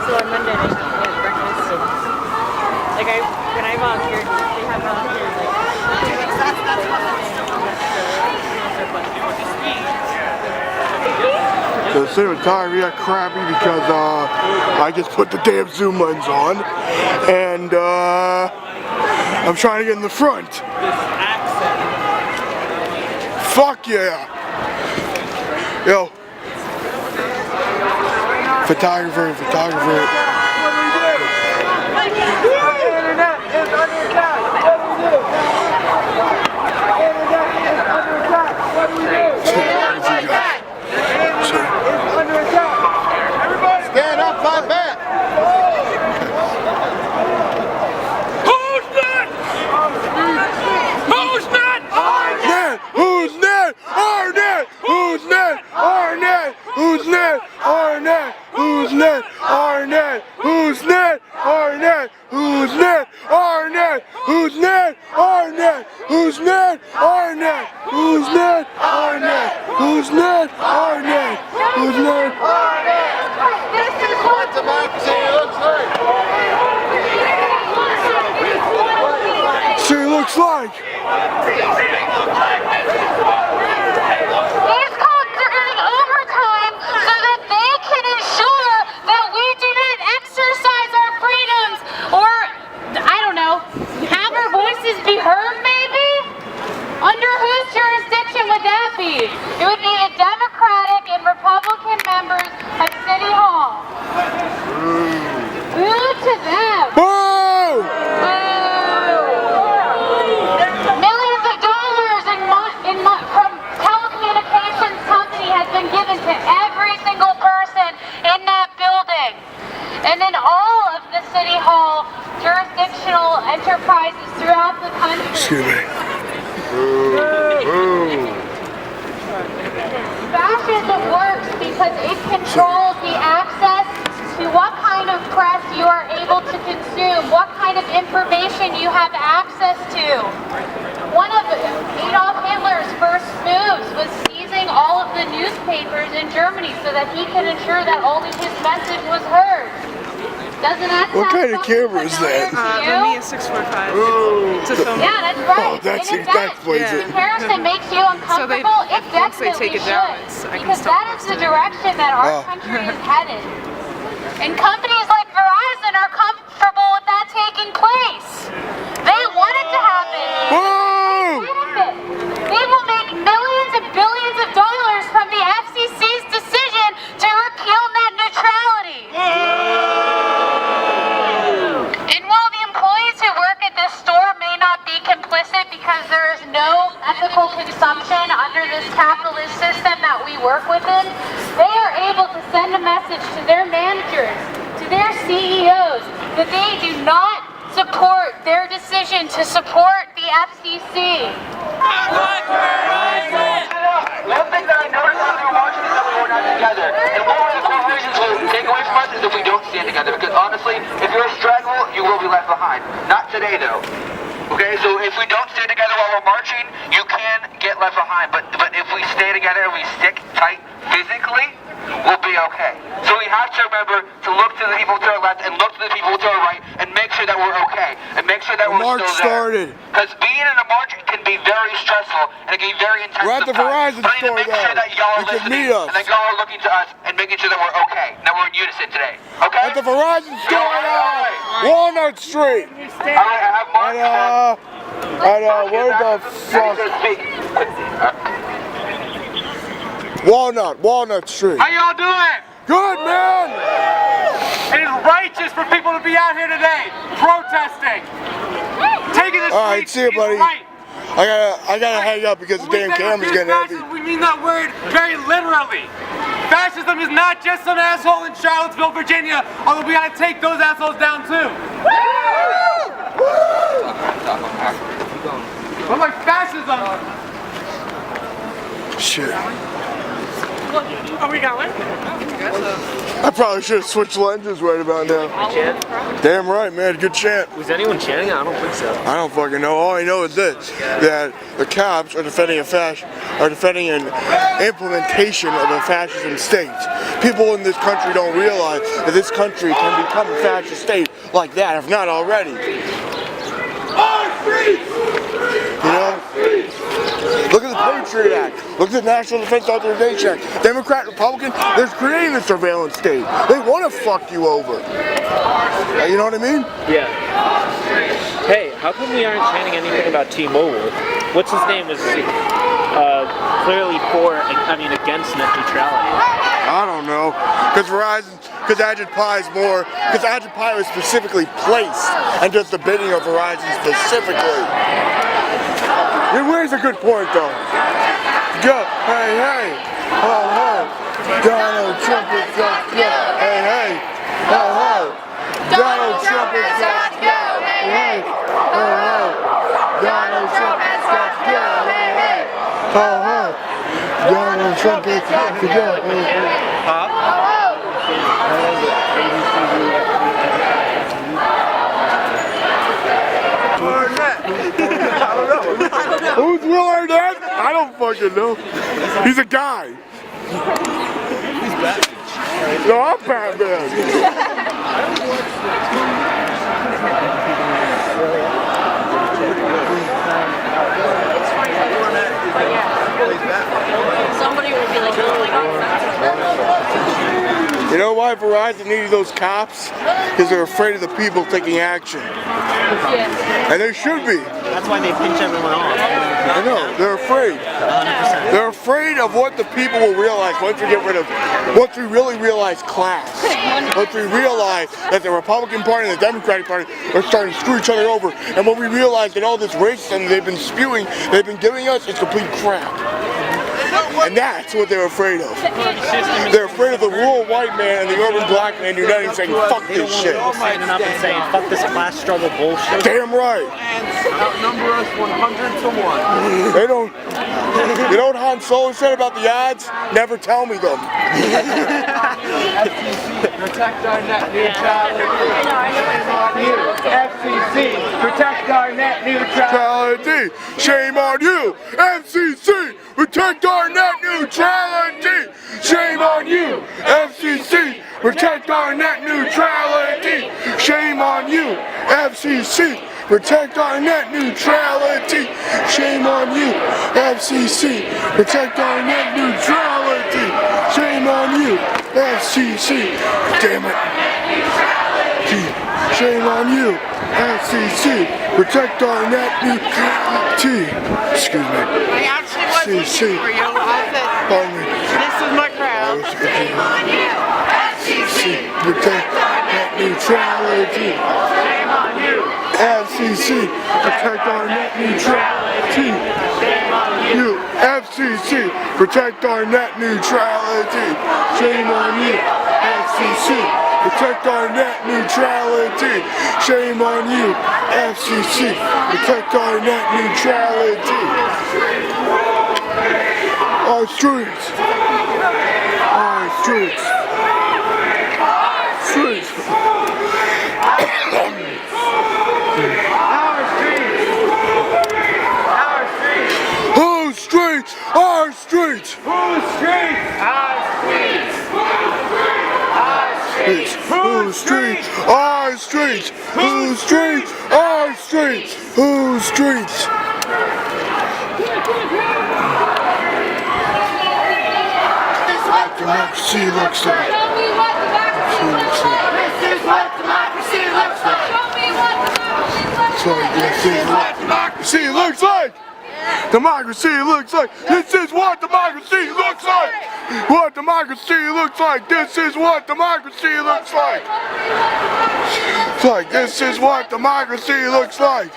So on Monday they have breakfast. Like when I volunteered, they have volunteers So the cinematography got crappy because I just put the damn zoom lens on and I'm trying to get in the front. Fuck yeah! Yo. Photographer. Internet is under attack. What do we do? Internet is under attack. What do we do? Internet is under attack. Everybody stand up, fight back. Who's net? Who's net? Our net. Who's net? Our net. Who's net? Our net. Who's net? Our net. Who's net? Our net. Who's net? Our net. Who's net? Our net. Who's net? Our net. Who's net? Our net. Who's net? Our net. Who's net? Our net. Who's net? Our net. This is what democracy looks like. She looks like. These cops are getting overtime so that they can ensure that we didn't exercise our freedoms or, I don't know, have our voices be heard maybe? Under whose jurisdiction would that be? It would be the Democratic and Republican members of City Hall. Boo to them. Boo! Millions of dollars from telecommunications company has been given to every single person in that building. And in all of the City Hall jurisdictional enterprises throughout the country. Excuse me. Fascism works because it controls the access to what kind of press you are able to consume, what kind of information you have access to. One of Adolf Hitler's first moves was seizing all of the newspapers in Germany so that he could ensure that only his message was heard. doesn't that What sound kind of fucking camera is familiar that? to you? Me is 645. Oh, To film. Yeah, that's right. Oh, that's And if that explains that it. comparison makes you uncomfortable, it once they definitely take it down, should. I can Because stop that is the direction that our country is headed. And companies like Verizon are comfortable with that taking place. They want it to happen. They will make millions and billions of dollars from the FCC's decision to repeal net neutrality. And while the employees who work at this store may not be complicit because there is no ethical consumption under this capitalist system that we work within, they are able to send a message to their managers, to their CEOs, that they do not support their decision to support the FCC. One thing that I never thought we were watching is that we were not together. And one of the core reasons will take away from us is if we don't stand together. Because honestly, if you're a straggle, you will be left behind. Not today though. Okay, so if we don't stay together while we're marching, you can get left behind. But if we stay together and we stick tight physically, we'll be okay. So we have to remember to look to the people to our left and look to the people to our right and make sure that we're okay. And make sure that we're still there. Because being in a march can be very stressful and it can be very intense. We're at the Verizon but I need to store make sure that y'all are listening and that y'all are looking to us and making sure that we're okay. That we're in unison today. Okay? At the Verizon store on Walnut Street. Alright, I have Mark. Where the fuck? Walnut Street. How y'all doing? Good, man. It is righteous for people to be out here today, protesting. Taking the All right, see you, buddy. Right. I gotta hang up because the damn camera's getting heavy. We mean that word very literally. Fascism is not just some asshole in Charlottesville, Virginia, although we gotta take those assholes down too. But like fascism. Shit. Are we going? I probably should have switched lenses right about now. Damn right, man. Good chant. Was anyone chanting? I don't think so. I don't fucking know. All I know is this: that the cops are defending an implementation of a fascism state. People in this country don't realize that this country can become a fascist state like that, if not already. You know? Look at the Patriot Act. Look at the National Defense Authorization Act. Democrat, Republican, they're creating a surveillance state. They want to fuck you over. You know what I mean? Yeah. Hey, how come we aren't chanting anything about T-Mobile? What's his name was clearly against net neutrality. I don't know. Because Agent Pie is more, because Agent Pie was specifically placed and just the bidding of Verizon specifically. It raises a good point though. Go, hey, hey, ho, ho. Donald Trump is got to go, hey, hey, ho, ho. Donald Trump is got to go, hey, hey, ho, ho. Donald Trump is got to go, hey, hey, ho, ho. Donald Trump is got to go, hey, hey. Who's Will Arnett? I don't fucking know. He's a guy. He's Batman. No, I'm Batman. Somebody will be like, oh my god. You know why Verizon needed those cops? Because they're afraid of the people taking action. And they should be. That's why they pinch everyone off. I know, they're afraid. 100%. They're afraid of what the people will realize once we really realize class. Once we realize that the Republican Party and the Democratic Party are starting to screw each other over. And when we realize that all this racism they've been spewing, they've been giving us, is complete crap. And that's what they're afraid of. They're afraid of the rural white man and the urban black man uniting saying, fuck this shit. Standing up and saying, fuck this class struggle bullshit. Damn right. Outnumber us 100 to 1. They don't. You know what Han Solo said about the odds? Never tell me them. Protect our net neutrality. FCC, protect our net neutrality. Shame on you, FCC. Protect our net neutrality. Shame on you, FCC. Protect our net neutrality. Shame on you, FCC. Protect our net neutrality. Shame on you, FCC. Protect our net neutrality. Shame on you, FCC. Damn it. Shame on you, FCC. Protect our net neutrality. Excuse me. I actually wasn't shooting for you. I said, Pardon me. this is my crowd. Shame on you, FCC. Protect our net neutrality. Shame on you. FCC, protect our net neutrality. You, FCC, protect our net neutrality. Shame on you, FCC, protect our net neutrality. Shame on you, FCC, protect our net neutrality. Our streets, our streets, streets. Whose streets? Our streets! Whose streets? Our streets. Whose streets? Our streets! Whose streets? Our streets! Whose streets? Democracy looks like. Show me what democracy looks like. This is what democracy looks like. Show me what democracy looks like. Democracy looks like. This is what democracy looks like. What democracy looks like. This is what democracy looks like. It's like this is what democracy looks like.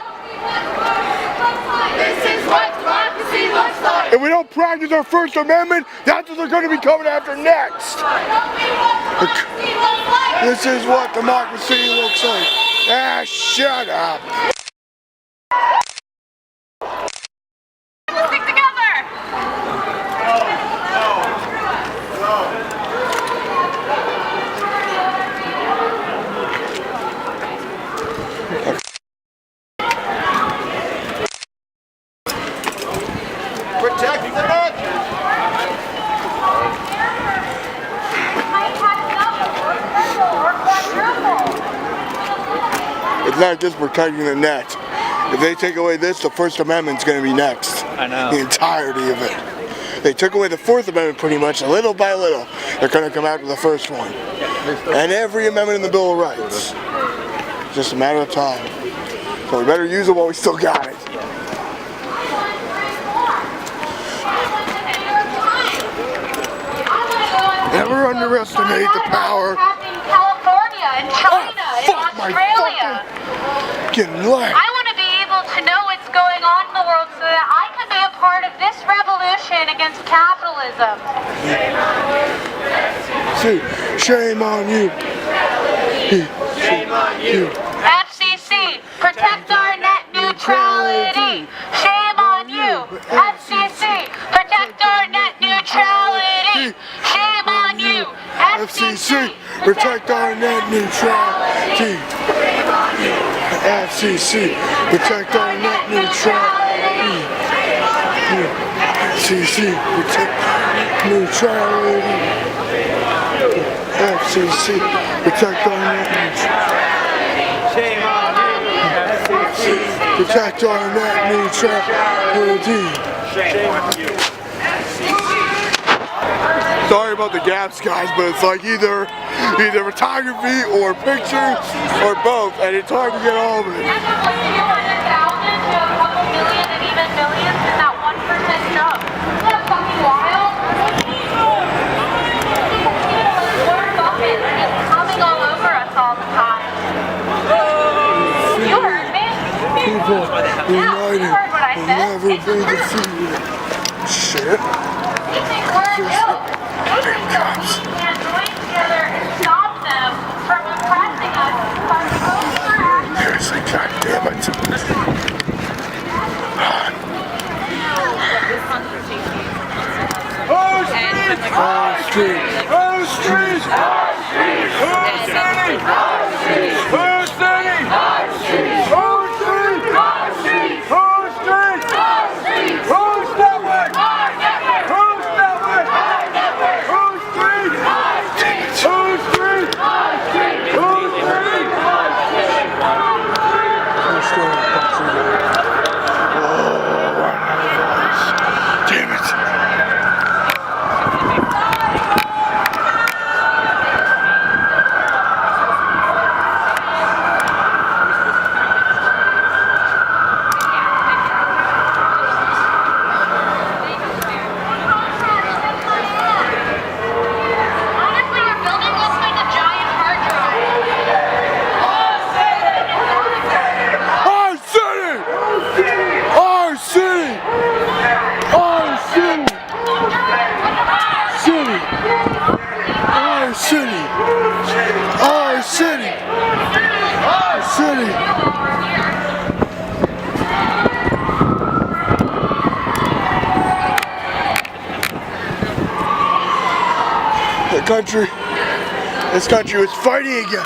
This is what democracy looks like. If we don't practice our First Amendment, that's what they're going to be coming after next. This is what democracy looks like. Ah, shut up. Stick together. Protect the net. It's not just protecting the net. If they take away this, the First Amendment's going to be next. I know. The entirety of it. They took away the Fourth Amendment pretty much, little by little. They're going to come after the first one. And every amendment in the Bill of Rights. It's just a matter of time. So we better use it while we still got it. Never underestimate the power. In California, in China, in Australia. Getting light. I want to be able to know what's going on in the world so that I can be a part of this revolution against capitalism. See, shame on you. Shame on you. FCC, protect our net neutrality. Shame on you. FCC, protect our net neutrality. Shame on you. FCC, protect our net neutrality. FCC, protect our net neutrality. FCC, protect neutrality. FCC, protect our net neutrality. Shame on you. FCC, protect our net neutrality. Shame on you. Sorry about the gaps, guys, but it's like either photography or pictures or both, and it's hard to get all of it. Thousands to a couple million and even millions in that 1% jump. Isn't that fucking wild? Warren Buffett is coming all over us all the time. You heard me? People united you heard what I will said. never be defeated. Shit. You think we're a joke? We can't join together and stop them from oppressing us by posting our actions. Seriously, goddamn it. Our streets! Our streets! Our streets! Who's city? Our streets! Who's city? Our streets! Who's streets? Our streets! Who's streets? Our streets! Who's network? Our network! Who's network? Our network! Who's streets? City. This country was fighting again.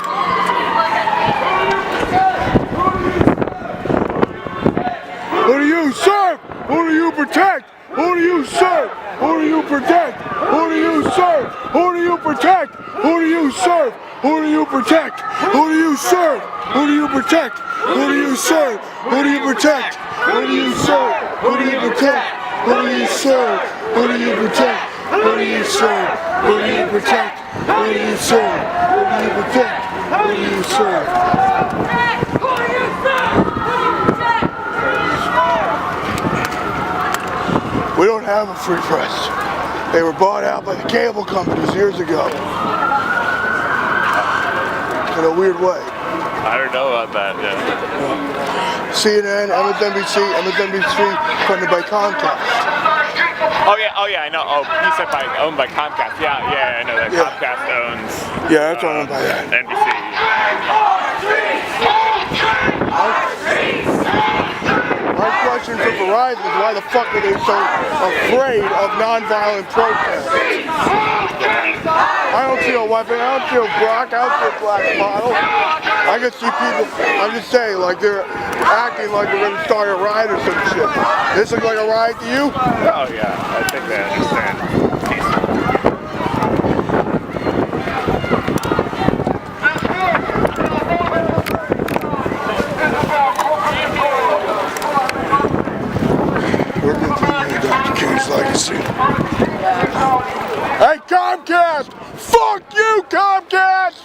Who do you serve? Who do you protect? Who do you serve? Who do you protect? Who do you serve? Who do you protect? Who do you serve? Who do you protect? Who do you serve? Who do you protect? Who do you serve? Who do you protect? Who do you serve? Who do you protect? Who do you serve? Who do you protect? Who do you serve? Who do you protect? Who do you serve? Who do you protect? Who do you serve? We don't have a free press. They were bought out by the cable companies years ago. In a weird way. I don't know about that, yeah. CNN, MSNBC, funded by Comcast. Oh yeah, I know. Oh, he said owned by Comcast. Yeah, I know that. Yeah. Comcast owns. Yeah, that's owned by that. NBC. My question for Verizon is why the fuck are they so afraid of nonviolent protests? I don't see a weapon, I don't see a Brock, I don't see a black model. I can see people, I'm just saying, like they're acting like they're going to start a riot or some shit. This looks like a riot to you? Oh yeah, I think they understand. We're continuing Dr. King's legacy. Hey Comcast! Fuck you, Comcast!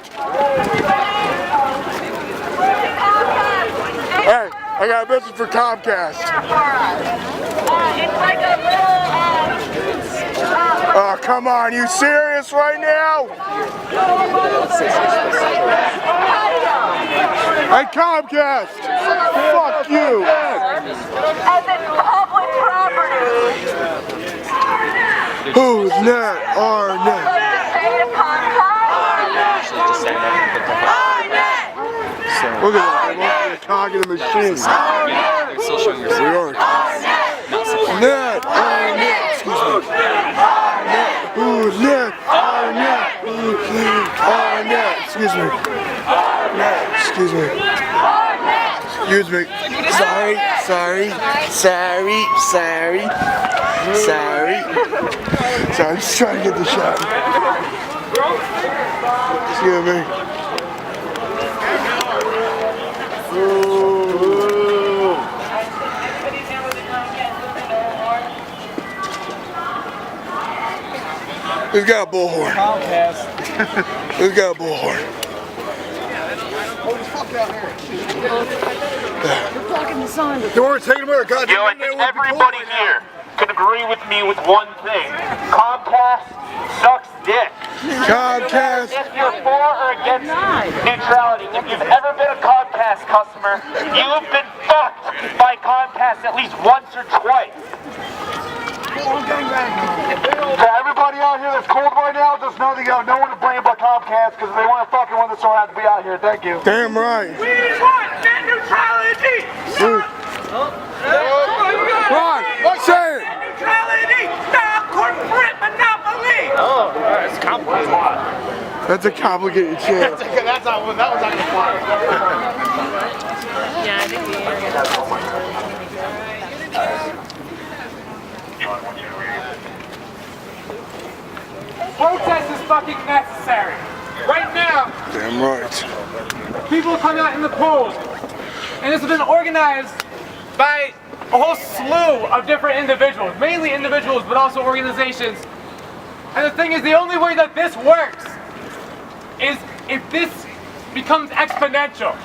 Hey, I got a message for Comcast. It's like a little, Oh, come on, you serious right now? Hey Comcast! Fuck you! as in public property. Who's net? Our net. Look at that, they want to talk in the machine. We are. Net, our net, excuse me. Net, who's net? Our net, who's net? Our net, excuse me. Net, excuse me. Excuse me. Sorry. So I'm just trying to get the shot. Excuse me. Who's got a bullhorn? Who's got a bullhorn? You're blocking the sign. You want to take him where God? Yo, I think everybody here can agree with me with one thing. Comcast sucks dick. Comcast. If you're for or against neutrality, if you've ever been a Comcast customer, you've been fucked by Comcast at least once or twice. To everybody out here that's cold right now, just know that you have no one to blame but Comcast, because if they want to fucking win this, don't have to be out here. Thank you. Damn right. We want net neutrality. Ron, say it. Net neutrality, not corporate monopoly. Oh, that's complicated. That's a complicated chant. That was actually fun. Yeah, I think we are Protest is fucking necessary. Right now, Damn right. people come out in the polls, and this has been organized by a whole slew of different individuals, mainly individuals, but also organizations. And the thing is, the only way that this works is if this becomes exponential.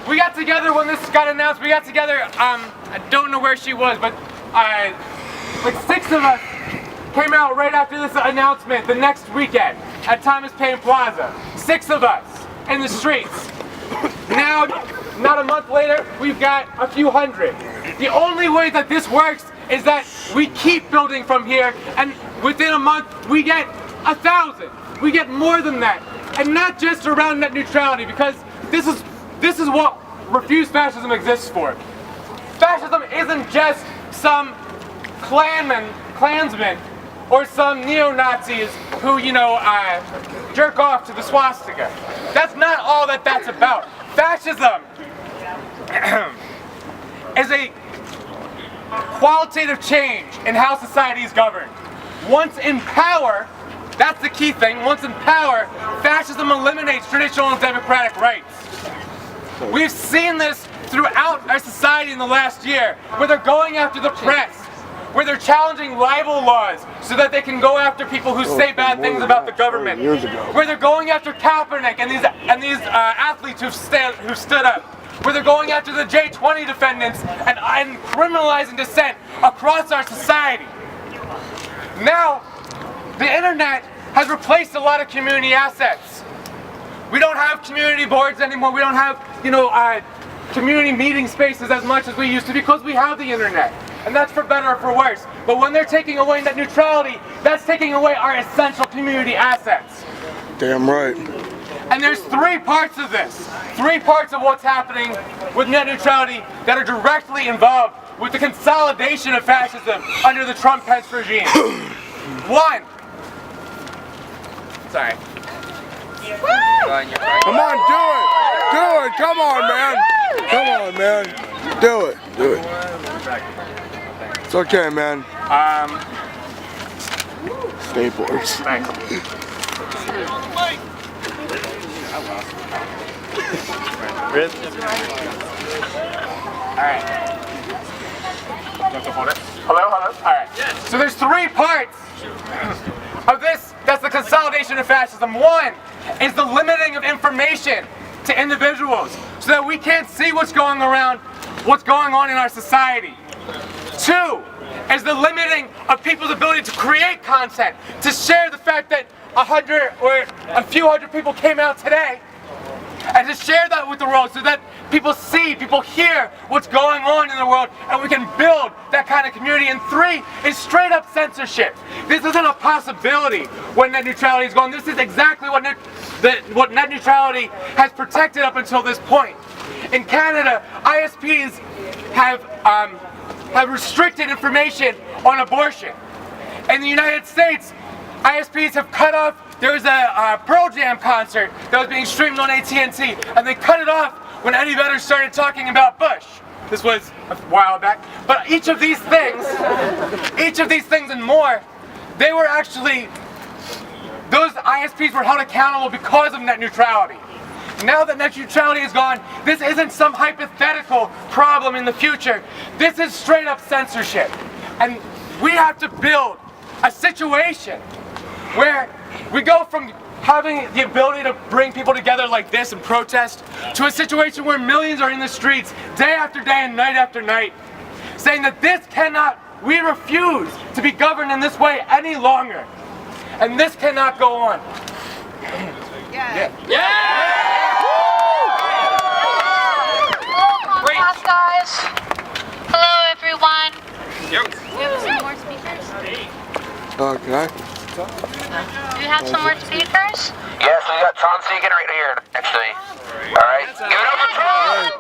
We got together when this got announced. We got together, I don't know where she was, but like 6 of us came out right after this announcement the next weekend at Thomas Paine Plaza. 6 of us in the streets. Now, not a month later, we've got a few hundred. The only way that this works is that we keep building from here, and within a month we get 1,000. We get more than that, and not just around net neutrality, because this is what refuse fascism exists for. Fascism isn't just some Klansmen or some neo-Nazis who, jerk off to the swastika. That's not all that that's about. Fascism is a qualitative change in how society is governed. Once in power, that's the key thing, once in power, fascism eliminates traditional and democratic rights. We've seen this throughout our society in the last year, where they're going after the press, where they're challenging libel laws so that they can go after people who say bad things about the government, where they're going after Kaepernick and these athletes who stood up, where they're going after the J20 defendants and criminalizing dissent across our society. Now, the internet has replaced a lot of community assets. We don't have community boards anymore. We don't have, community meeting spaces as much as we used to because we have the internet. And that's for better or for worse. But when they're taking away net neutrality, that's taking away our essential community assets. Damn right. And there's three parts of this. Three parts of what's happening with net neutrality that are directly involved with the consolidation of fascism under the Trump-Pence regime. One. Sorry. Come on, do it! Do it! Come on, man! Come on, man! Do it! Do it! It's okay, man. Staplers. Thanks. Alright. Hello? Alright. So there's three parts of this. That's the consolidation of fascism. One is the limiting of information to individuals so that we can't see what's going on in our society. Two is the limiting of people's ability to create content, to share the fact that 100 or a few hundred people came out today, and to share that with the world so that people see, people hear what's going on in the world, and we can build that kind of community. And three is straight up censorship. This isn't a possibility when net neutrality is gone. This is exactly what net neutrality has protected up until this point. In Canada, ISPs have restricted information on abortion. In the United States, ISPs have cut off. There was a Pearl Jam concert that was being streamed on AT&T, and they cut it off when Eddie Vedder started talking about Bush. This was a while back. But each of these things and more, they were actually, those ISPs were held accountable because of net neutrality. Now that net neutrality is gone, this isn't some hypothetical problem in the future. This is straight up censorship. And we have to build a situation where we go from having the ability to bring people together like this and protest to a situation where millions are in the streets day after day and night after night saying that we refuse to be governed in this way any longer. And this cannot go on. Yeah. Great. Guys. Hello, everyone. Yep. Do you have some more speakers? Can I? Do you have some more speakers? Yes, we got Tom Segan right here next to me. Alright, give it up for Tom!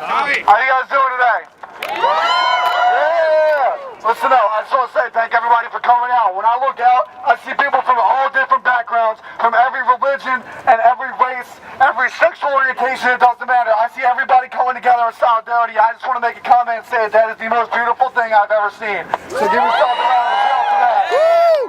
How you guys doing today? Yeah! Listen up, I just want to say thank everybody for coming out. When I look out, I see people from all different backgrounds, from every religion and every race, every sexual orientation, it doesn't matter. I see everybody coming together in solidarity. I just want to make a comment and say that is the most beautiful thing I've ever seen. So give yourself a round of applause for that.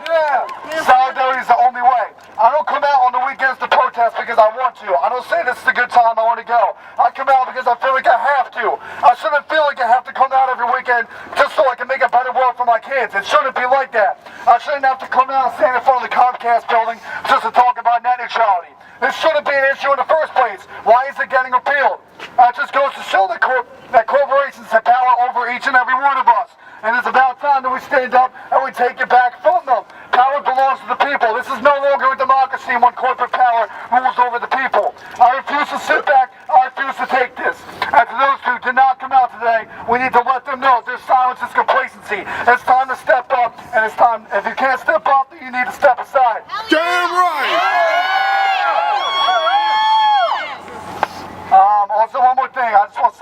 Yeah! Solidarity is the only way. I don't come out on the weekends to protest because I want to. I don't say this is a good time I want to go. I come out because I feel like I have to. I shouldn't feel like I have to come out every weekend just so I can make a better world for my kids. It shouldn't be like that. I shouldn't have to come out and stand in front of the Comcast building just to talk about net neutrality. This shouldn't be an issue in the first place. Why is it getting appealed? It just goes to show that corporations have power over each and every one of us. And it's about time that we stand up and we take it back from them. Power belongs to the people. This is no longer a democracy when corporate power rules over the people. I refuse to sit back. I refuse to take this. And to those who did not come out today, we need to let them know their silence is complacency. It's time to step up, and it's time, if you can't step up, then you need to step aside. Damn right! Also, one more thing. I just want to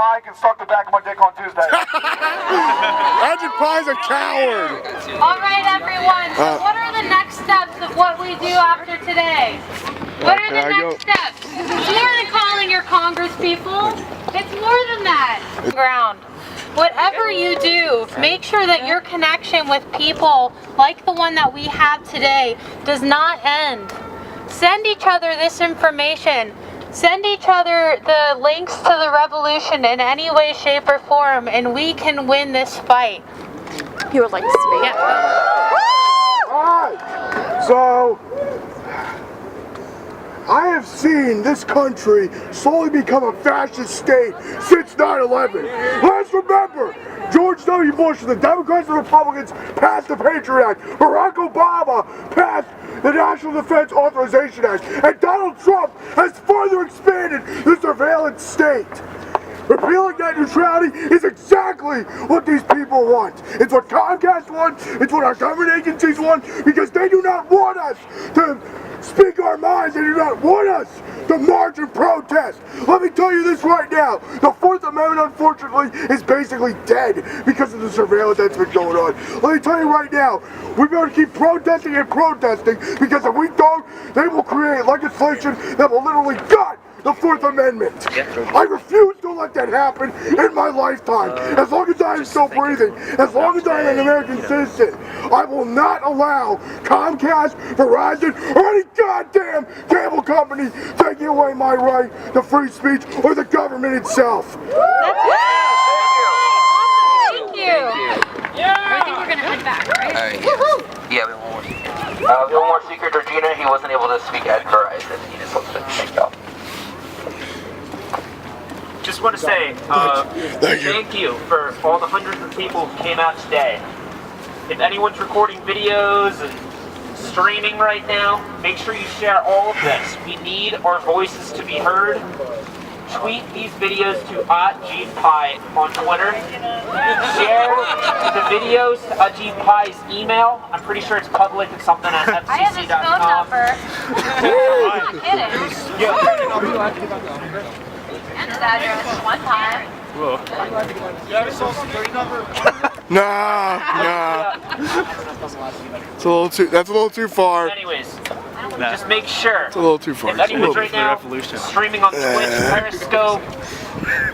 Pie can suck the back of my dick on Tuesday. Agent Pie's a coward. All right, everyone. So what are the next steps of what we do after today? What are the next steps? It's more than calling your Congress people. It's more than that. Ground. Whatever you do, make sure that your connection with people like the one that we have today does not end. Send each other this information. Send each other the links to the revolution in any way, shape, or form, and we can win this fight. You would like to speak? Yeah. Alright, so I have seen this country slowly become a fascist state since 9/11. Let's remember, George W. Bush and the Democrats and Republicans passed the Patriot Act. Barack Obama passed the National Defense Authorization Act. And Donald Trump has further expanded the surveillance state. Repealing net neutrality is exactly what these people want. It's what Comcast wants, it's what our government agencies want, because they do not want us to speak our minds. They do not want us to march and protest. Let me tell you this right now. The Fourth Amendment, unfortunately, is basically dead because of the surveillance that's been going on. Let me tell you right now, we better keep protesting and protesting, because if we don't, they will create legislation that will literally gut the Fourth Amendment. I refuse to let that happen in my lifetime. As long as I am still breathing, as long as I am an American citizen, I will not allow Comcast, Verizon, or any goddamn cable company taking away my right to free speech or the government itself. Thank you. I think we're gonna head back, right? Yeah, we have one more secret. We have one more secret. Regina, he wasn't able to speak at Verizon. He just wants to thank y'all. Just want to say thank you for all the hundreds of people who came out today. If anyone's recording videos and streaming right now, make sure you share all of this. We need our voices to be heard. Tweet these videos to @GPie on Twitter. Share the videos to @GPie's email. I'm pretty sure it's public. It's something at fcc.com. I have his phone number. I'm kidding. And his address one time. Whoa. You have a social security number? Nah. It's that's a little too far. Anyways, just make sure. It's a little too far. If anyone's right now streaming on Twitch, Periscope,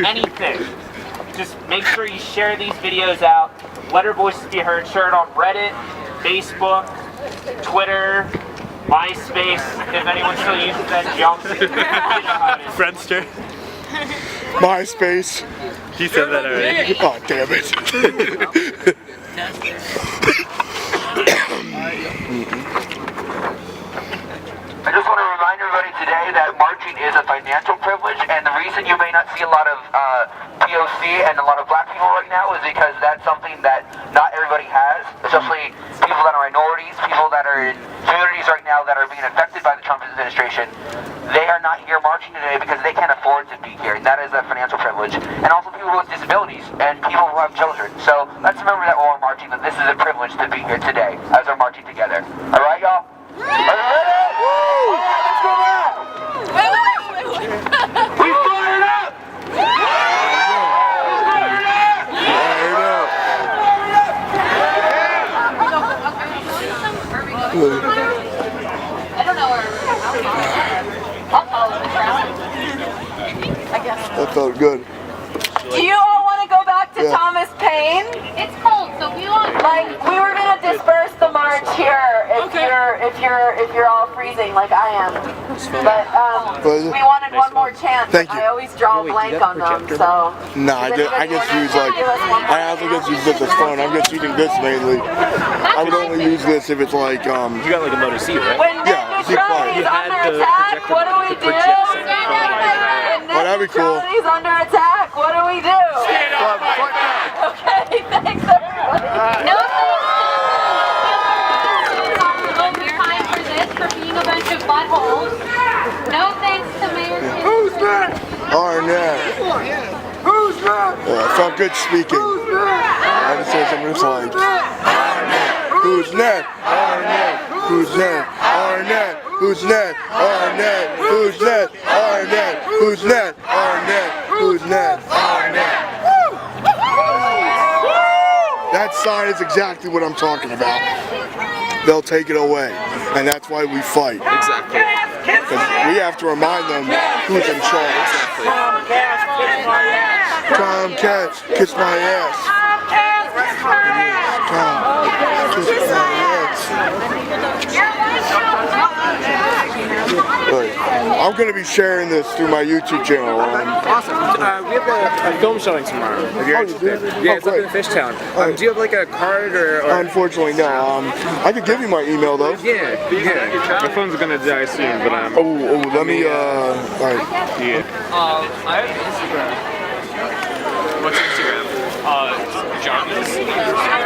anything, just make sure you share these videos out. Let our voices be heard. Share it on Reddit, Facebook, Twitter, MySpace, if anyone still uses that junk. Friendster. MySpace. He said that already. Oh, damn it. I just want to remind everybody today that marching is a financial privilege, and the reason you may not see a lot of POC and a lot of black people right now is because that's something that not everybody has, especially people that are minorities, people that are in communities right now that are being affected by the Trump administration. They are not here marching today because they can't afford to be here, and that is a financial privilege. And also people with disabilities and people who have children. So let's remember that while we're marching, that this is a privilege to be here today as we're marching together. All right, y'all? Are you ready? All right, let's go out! We fired up! I don't know where. I'll follow the crowd. I guess. That felt good. Do you all want to go back to Thomas Paine? It's cold, so we want. Like, we were gonna disperse the march here if you're all freezing like I am. But we wanted one more chance. Thank you. I always draw a blank on them, so. Nah, I just use I also just use this as phone. I'm just using this mainly. I would only use this if it's like You got like a Moto C, right? When net neutrality is under attack, what do we do? Oh, that'd be cool. Neutrality is under attack, what do we do? Stand up, fight back. Okay, thanks everybody. No time for this, for being a bunch of buttholes. No thanks to Mayor Kim. Who's next? Arnett. Who's next? I felt good speaking. I just said something just like Who's next? Arnett. Who's next? Arnett. Who's next? Arnett. Who's next? Arnett. Who's next? Arnett. Who's next? Arnett. that sign is exactly what I'm talking about. They'll take it away, and that's why we fight. Exactly. Because we have to remind them who's in charge. Comcast, kiss my ass. Kiss my ass. Right. I'm going to be sharing this through my YouTube channel. Awesome. We have a film showing tomorrow. If you're interested. Yeah, it's up in Fishtown. Do you have like a card or? Unfortunately, no. I could give you my email though. Yeah. My phone's gonna die soon, but I'm. Let me. Alright. Yeah. I have Instagram. What's Instagram? Jarvis.